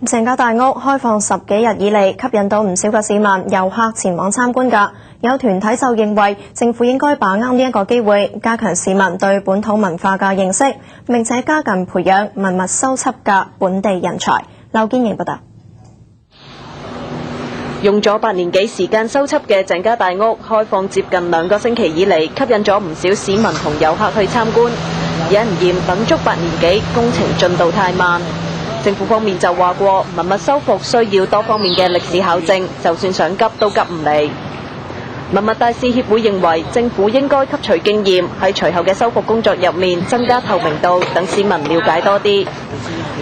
鄭家大屋開放10幾日以嚟，吸引到唔少嘅市民、遊客前往參觀㗎。有團體就認為政府應該把握呢一個機會，加強市民對本土文化嘅認識，並且加緊培養文物修葺嘅本地人才。劉堅瑩報道。用咗8年幾時間修葺嘅鄭家大屋，開放接近2個星期以嚟，吸引咗唔少市民同遊客去參觀。有人嫌等足8年幾，工程進度太慢。政府方面就話過，文物修復需要多方面嘅歷史考證，就算想急都急唔嚟。文物大使協會認為，政府應該吸取經驗，喺隨後嘅修復工作入面增加透明度，等市民了解多啲。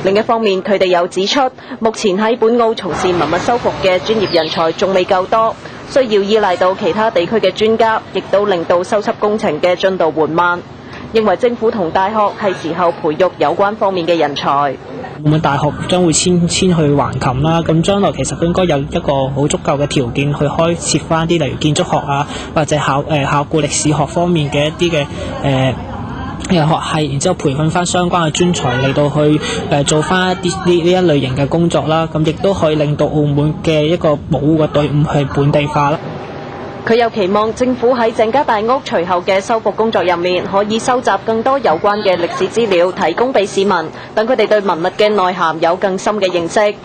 另一方面，佢哋又指出，目前喺本澳從事文物修復嘅專業人才仲未夠多，需要依賴到其他地區嘅專家，亦都令到修葺工程嘅進度緩慢。認為政府同大學係時候培育有關方面嘅人才。澳門大學將會遷去橫琴啦，咁將來其實應該有一個好足夠嘅條件去開設翻啲例如建築學啊，或者考古歷史學方面嘅一啲嘅學系，然之後培訓翻相關嘅專才嚟到去做翻一啲呢一類型嘅工作啦，咁亦都可以令到澳門嘅一個保護嘅隊伍係本地化啦。佢又期望政府喺鄭家大屋隨後嘅修復工作入面，可以收集更多有關嘅歷史資料，提供俾市民，等佢哋對文物嘅內涵有更深嘅認識。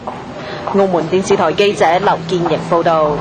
澳門電視台記者劉建瑩報導。